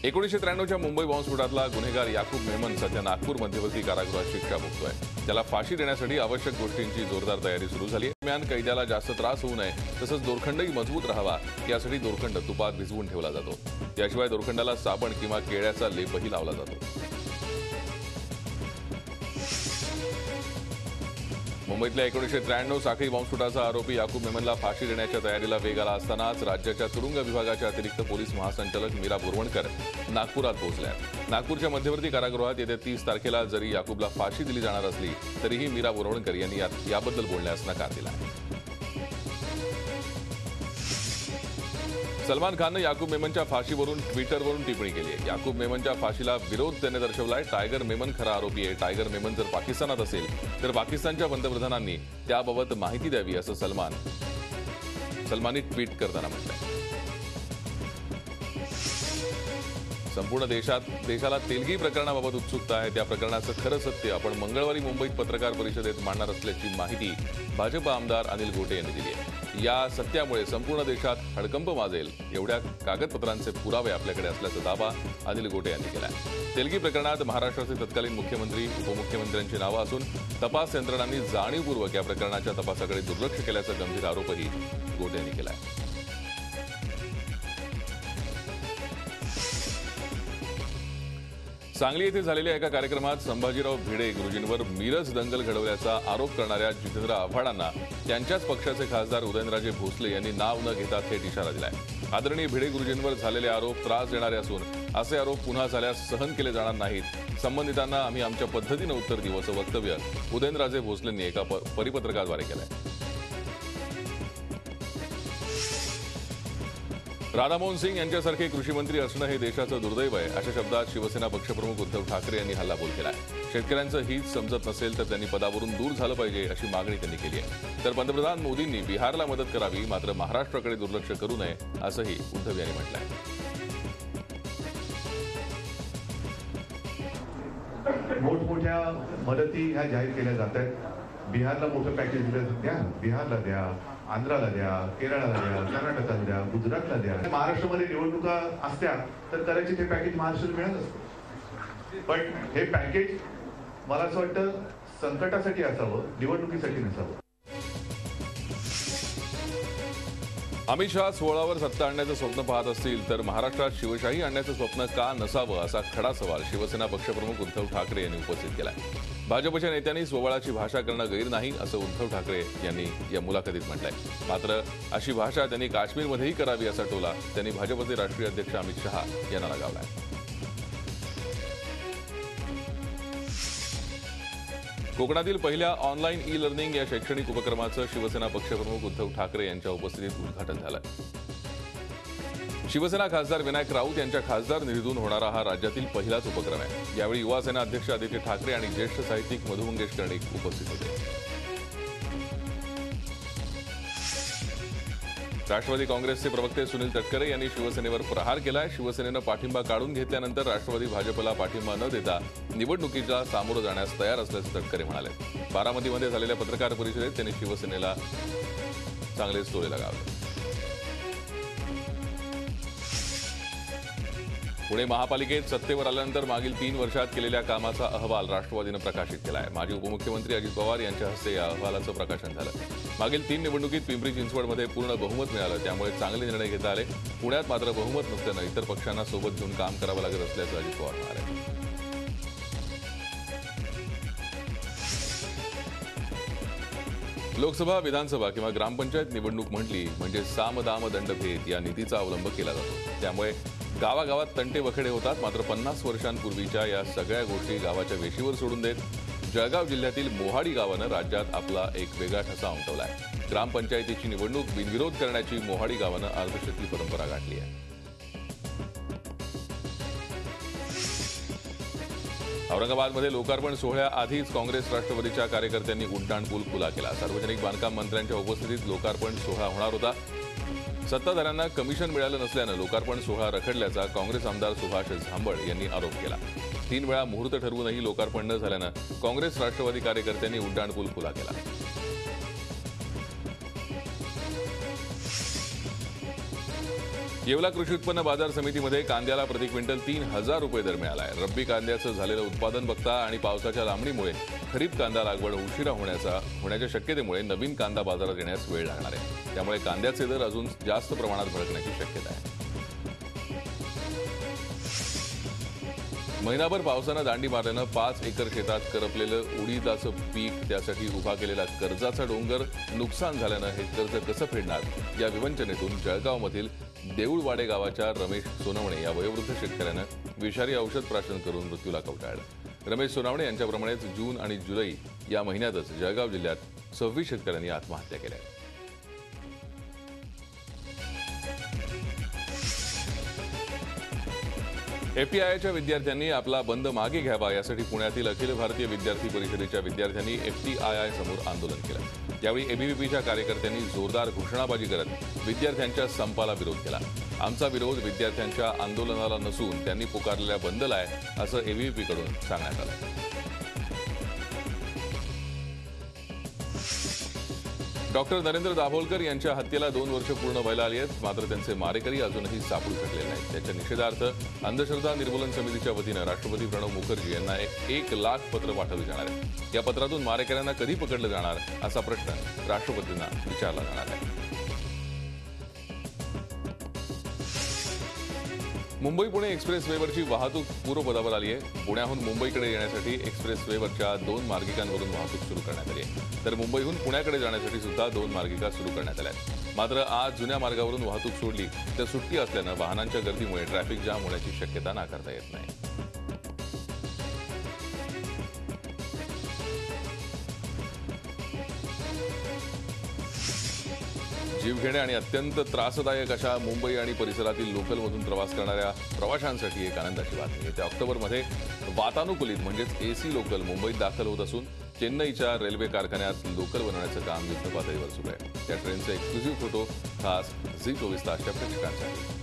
1993च्या मुंबई बॉम्बस्फोटातला गुन्हेगार याकूब मेमन सध्या नागपूर मध्यवर्ती कारागृहात शिक्षा भोगतोय। त्याला फाशी देण्यासाठी आवश्यक गोष्टींची जोरदार तयारी सुरू झाली आहे। दरम्यान कैद्याला जास्त त्रास होऊ नये तसंच दोरखंडही मजबूत राहावा यासाठी दोरखंड तुपात भिजवून ठेवला जातो। याशिवाय दोरखंडाला साबण किंवा केळ्याचा लेपही लावला जातो। मुंबईतल्या 1993 साखळी बॉम्बस्फोटाचा आरोपी याकूब मेमनला फाशी देण्याच्या तयारीला वेग आला असतानाच राज्याच्या तुरुंग विभागाच्या अतिरिक्त पोलीस महासंचालक मीरा बोरवणकर नागपुरात पोहोचल्या। नागपूरच्या मध्यवर्ती कारागृहात येत्या 30 तारखेला जरी याकूबला फाशी दिली जाणार असली तरीही मीरा बोरवणकर यांनी याबद्दल बोलण्यास नकार दिला। सलमान खानने याकूब मेमनच्या फाशीवरून ट्विटरवरून टिप्पणी केली आहे। याकूब मेमनच्या फाशीला विरोध त्याने दर्शवलाय। टायगर मेमन खरा आरोपी आहे। टायगर मेमन जर पाकिस्तानात असेल तर पाकिस्तानच्या पंतप्रधानांनी त्याबाबत माहिती द्यावी असं सलमानने ट्विट करताना म्हटलंय। संपूर्ण देशाला तेलगी प्रकरणाबाबत उत्सुकता आहे। त्या प्रकरणाचं खरं सत्य आपण मंगळवारी मुंबईत पत्रकार परिषदेत मांडणार असल्याची माहिती भाजप आमदार अनिल गोटे यांनी दिली आहे। या सत्यामुळे संपूर्ण देशात हडकंप माजेल एवढ्या कागदपत्रांचे पुरावे आपल्याकडे असल्याचा दावा अनिल गोटे यांनी केला आहे। तेलगी प्रकरणात महाराष्ट्राचे तत्कालीन मुख्यमंत्री उपमुख्यमंत्र्यांची नावं असून तपास यंत्रणांनी जाणीवपूर्वक या प्रकरणाच्या तपासाकडे दुर्लक्ष केल्याचा गंभीर आरोपही गोटे यांनी केला आहे। सांगली येथे झालेल्या एका कार्यक्रमात संभाजीराव भिडे गुरुजींवर मिरज दंगल घडवल्याचा आरोप करणाऱ्या जितेंद्र आव्हाडांना त्यांच्याच पक्षाचे खासदार उदयनराजे भोसले यांनी नाव न घेता थेट इशारा दिलाय। आदरणीय भिडे गुरुजींवर झालेले आरोप त्रास देणारे असून असे आरोप पुन्हा झाल्यास सहन केले जाणार नाहीत। संबंधितांना आम्ही आमच्या पद्धतीने उत्तर देऊ असं वक्तव्य उदयनराजे भोसलेंनी एका परिपत्रकाद्वारे केलंय। राधामोहन सिंग यांच्यासारखे कृषी मंत्री असणं हे देशाचं दुर्दैव आहे अशा शब्दात शिवसेना पक्षप्रमुख उद्धव ठाकरे यांनी हल्लाबोल केलाय। शेतकऱ्यांचं हित समजत नसेल तर त्यांनी पदावरून दूर झालं पाहिजे अशी मागणी त्यांनी केली आहे। तर पंतप्रधान मोदींनी बिहारला मदत करावी मात्र महाराष्ट्राकडे दुर्लक्ष करू नये असंही उद्धव यांनी म्हटलंय। मोठमोठ्या मदती ह्या जाहीर केल्या जात आहेत। बिहारला मोठं पॅकेज दिलं द्या, बिहारला द्या, आंध्राला द्या, केरळला द्या, कर्नाटकाला द्या, गुजरातला द्या। महाराष्ट्रामध्ये निवडणुका असत्या तर कदाचित हे पॅकेज महाराष्ट्राला मिळत असतं, पण हे पॅकेज मला असं वाटतं संकटासाठी असावं, निवडणुकीसाठी नसावं। अमित शहा 16वर सत्ता आणण्याचं स्वप्न पाहत असतील तर महाराष्ट्रात शिवशाही आणण्याचं स्वप्न का नसावं असा खडा सवाल शिवसेना पक्षप्रमुख उद्धव ठाकरे यांनी उपस्थित केलाय। भाजपच्या नेत्यांनी स्वबळाची भाषा करणं गैर नाही असं उद्धव ठाकरे यांनी या मुलाखतीत म्हटलंय। मात्र अशी भाषा त्यांनी काश्मीरमध्येही करावी असा टोला त्यांनी भाजपचे राष्ट्रीय अध्यक्ष अमित शहा यांना लगावलाय। कोकणातील पहिल्या ऑनलाईन ई लर्निंग या शैक्षणिक उपक्रमाचं शिवसेना पक्षप्रमुख उद्धव ठाकरे यांच्या उपस्थितीत उद्घाटन झालं। शिवसेना खासदार विनायक राऊत यांच्या खासदार निधीतून होणारा हा राज्यातील पहिलाच उपक्रम आहे। यावेळी युवा सेना अध्यक्ष आदित्य ठाकरे आणि ज्येष्ठ साहित्यिक मधु मंगेश कर्णिक उपस्थित होते। राष्ट्रवादी काँग्रेसचे प्रवक्ते सुनील तटकरे यांनी शिवसेनेवर प्रहार केलाय। शिवसेनेनं पाठिंबा काढून घेतल्यानंतर राष्ट्रवादी भाजपला पाठिंबा न देता निवडणुकीला सामोरं जाण्यास तयार असल्याचं तटकरे म्हणाले। बारामतीमध्ये झालेल्या पत्रकार परिषदेत त्यांनी शिवसेनेला चांगलेच टोले लगावले। पुणे महापालिकेत सत्तेवर आल्यानंतर मागील 3 वर्षात केलेल्या कामाचा अहवाल राष्ट्रवादीनं प्रकाशित केला आहे। माजी उपमुख्यमंत्री अजित पवार यांच्या हस्ते या अहवालाचं प्रकाशन झालं। मागील 3 निवडणुकीत पिंपरी चिंचवडमध्ये पूर्ण बहुमत मिळालं, त्यामुळे चांगले निर्णय घेता आले। पुण्यात मात्र बहुमत नसल्यानं इतर पक्षांना सोबत घेऊन काम करावं लागत असल्याचं अजित पवार म्हणाले। लोकसभा, विधानसभा किंवा ग्रामपंचायत निवडणूक म्हटली म्हणजे साम दाम दंडभेद या नीतीचा अवलंब केला जातो। त्यामुळे गावागावात तंटे वखडे होतात। मात्र 50 वर्षांपूर्वीच्या या सगळ्या गोष्टी गावाच्या वेशीवर सोडून देत जळगाव जिल्ह्यातील मोहाडी गावानं राज्यात आपला एक वेगळा ठसा उमटवलाय। ग्रामपंचायतीची निवडणूक बिनविरोध करण्याची मोहाडी गावानं अर्धशतकी परंपरा गाठली आहे। औरंगाबादमध्ये लोकार्पण सोहळ्याआधीच काँग्रेस राष्ट्रवादीच्या कार्यकर्त्यांनी उड्डाण पूल खुला केला। सार्वजनिक बांधकाम मंत्र्यांच्या उपस्थितीत लोकार्पण सोहळा होणार होता। सत्ताधाऱ्यांना कमिशन मिळालं नसल्यानं लोकार्पण सोहळा रखडल्याचा काँग्रेस आमदार सुभाष झांबड यांनी आरोप केला। 3 वेळा मुहूर्त ठरवूनही लोकार्पण न झाल्यानं काँग्रेस राष्ट्रवादी कार्यकर्त्यांनी उड्डाण पूल खुला केला। येवला कृषी उत्पन्न बाजार समितीमध्ये कांद्याला प्रति क्विंटल 3,000 रुपये दर मिळाला आहे. रब्बी कांद्याचं झालेलं उत्पादन बघता आणि पावसाच्या लांबणीमुळे खरीप कांदा लागवड उशिरा होण्याच्या शक्यतेमुळे नवीन कांदा बाजारात येण्यास वेळ लागणार आहे. त्यामुळे कांद्याचे दर अजून जास्त प्रमाणात भडकण्याची शक्यता आहे. महिनाभर पावसानं दांडी मारल्यानं 5 एकर शेतात करपलेलं उडीदाचं पीक, त्यासाठी उभा केलेला कर्जाचा डोंगर नुकसान झाल्यानं हे कर्ज कसं फेडणार या विवंचनेतून जळगावमधील देऊळवाडे गावाच्या रमेश सोनवणे या वयोवृद्ध शेतकऱ्यानं विषारी औषध प्राशन करून मृत्यूला कवटाळलं. रमेश सोनवणे यांच्याप्रमाणेच जून आणि जुलै या महिन्यातच जळगाव जिल्ह्यात 26 शेतकऱ्यांनी आत्महत्या केल्या. एफटीआयच्या विद्यार्थ्यांनी आपला बंद मागे घ्यावा यासाठी पुण्यातील अखिल भारतीय विद्यार्थी परिषदेच्या विद्यार्थ्यांनी एफटीआय समोर आंदोलन केलं. यावेळी एबीव्हीपीच्या कार्यकर्त्यांनी जोरदार घोषणाबाजी करत विद्यार्थ्यांच्या संपाला विरोध केला. आमचा विरोध विद्यार्थ्यांच्या आंदोलनाला नसून त्यांनी पुकारलेल्या बंदला आहे, असं एबीव्हीपीकडून सांगण्यात आलं. डॉक्टर नरेंद्र दाभोलकर यांच्या हत्येला 2 वर्ष पूर्ण व्हायला आली आहेत, मात्र त्यांचे मारेकरी अजूनही सापडू शकलेले नाहीत. त्याच्या निषेधार्थ अंधश्रद्धा निर्मूलन समितीच्या वतीनं राष्ट्रपती प्रणव मुखर्जी यांना 1 लाख पत्र पाठवली जाणार आहे. या पत्रातून मारेकऱ्यांना कधी पकडलं जाणार असा प्रश्न राष्ट्रपतींना विचारला जाणार आहे. मुंबई पुणे एक्सप्रेसवेवरची वाहतूक पूर्वपदावर आली आहे. पुण्याहून मुंबईकडे येण्यासाठी एक्सप्रेसवेवरच्या 2 मार्गिकांवरून वाहतूक सुरू करण्यात आली आहे, तर मुंबईहून पुण्याकडे जाण्यासाठी सुद्धा 2 मार्गिका सुरू करण्यात आल्या आहेत. मात्र आज जुन्या मार्गावरून वाहतूक सोडली तर सुट्टी असल्यानं वाहनांच्या गर्दीमुळे ट्रॅफिक जाम होण्याची शक्यता नाकारता येत नाही. जीवघेण्या आणि अत्यंत त्रासदायक अशा मुंबई आणि परिसरातील लोकलमधून प्रवास करणाऱ्या प्रवाशांसाठी एक आनंदाची बातमी. येत्या ऑक्टोबरमध्ये वातानुकूलित म्हणजेच एसी लोकल मुंबईत दाखल होत असून चेन्नईच्या रेल्वे कारखान्यात लोकल बनवण्याचं काम युद्धपातळीवर सुरू आहे. त्या ट्रेनचे एक्सक्लुझिव्ह फोटो खास झी24 तासच्या प्रेक्षकांसाठी.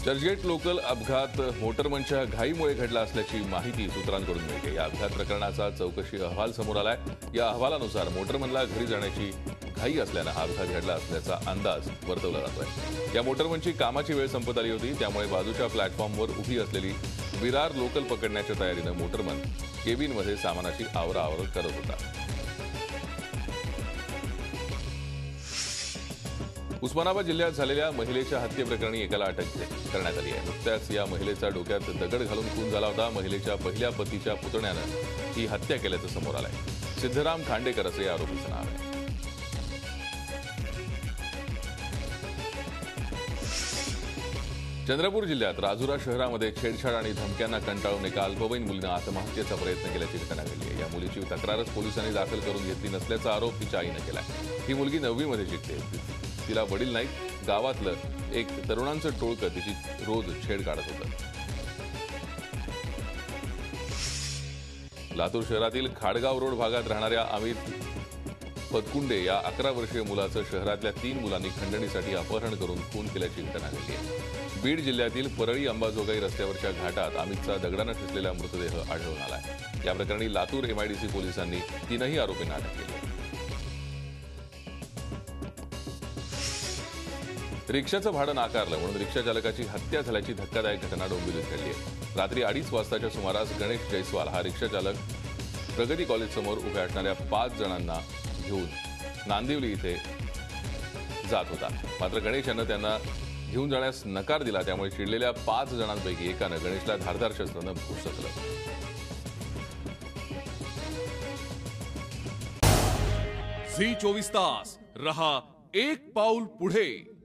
चर्चगेट लोकल अपघात मोटरमनच्या घाईमुळे घडला असल्याची माहिती सूत्रांकडून मिळते. या अपघात प्रकरणाचा चौकशी अहवाल समोर आलाय. या अहवालानुसार मोटरमनला घरी जाण्याची घाई असल्यानं हा अपघात घडला असल्याचा अंदाज वर्तवला जातोय. या मोटरमनची कामाची वेळ संपत आली होती, त्यामुळे बाजूच्या प्लॅटफॉर्मवर उभी असलेली विरार लोकल पकडण्याच्या तयारीनं मोटरमन केबिनमध्ये सामानाची आवराआवर करत होता. उस्मानाबाद जिल्ह्यात झालेल्या महिलेच्या हत्येप्रकरणी एकाला अटक करण्यात आली आहे. नुकत्याच या महिलेचा डोक्यात दगड घालून खून झाला होता. महिलेच्या पहिल्या पतीच्या पुतण्यानं ही हत्या केल्याचं समोर आलंय. सिद्धराम खांडेकर असं या आरोपीचं नाव आहे. चंद्रपूर जिल्ह्यात राजुरा शहरामध्ये छेडछाड आणि धमक्यांना कंटाळून एका अल्पवयीन मुलीनं आत्महत्येचा प्रयत्न केल्याची घटना घडली आहे. या मुलीची तक्रारच पोलिसांनी दाखल करून घेतली नसल्याचा आरोप तिच्या आईनं केला. ही मुलगी 9वी मध्ये शिकते. तिला वडील नाहीत. गावातलं एक तरुणांचं टोळकं तिची रोज छेड काढत होतं. लातूर शहरातील खाडगाव रोड भागात राहणाऱ्या अमित पदकुंडे या 11 वर्षीय मुलाचं शहरातल्या 3 मुलांनी खंडणीसाठी अपहरण करून खून केल्याची घटना घडली आहे. बीड जिल्ह्यातील परळी अंबाजोगाई रस्त्यावरच्या घाटात अमितचा दगडानं ठसलेला मृतदेह आढळून आला. या प्रकरणी लातूर एमआयडीसी पोलिसांनी 3ही आरोपींना अटक केली आहे. रिक्षाचं भाडं नाकारलं म्हणून रिक्षा चालकाची हत्या झाल्याची धक्कादायक घटना डोंबिवलीत घडली आहे. रात्री 2:30 वाजताच्या सुमारास गणेश जयस्वाल हा रिक्षा चालक प्रगती कॉलेजसमोर उभ्या असणाऱ्या 5 जणांना घेऊन नांदिवली इथे जात होता. मात्र गणेश यांना त्यांना घेऊन जाण्यास नकार दिला. त्यामुळे चिडलेल्या 5 जणांपैकी एकानं गणेशला धारदार शस्त्रानं भुसकलं. झी 24 तास रहा एक पाऊल पुढे.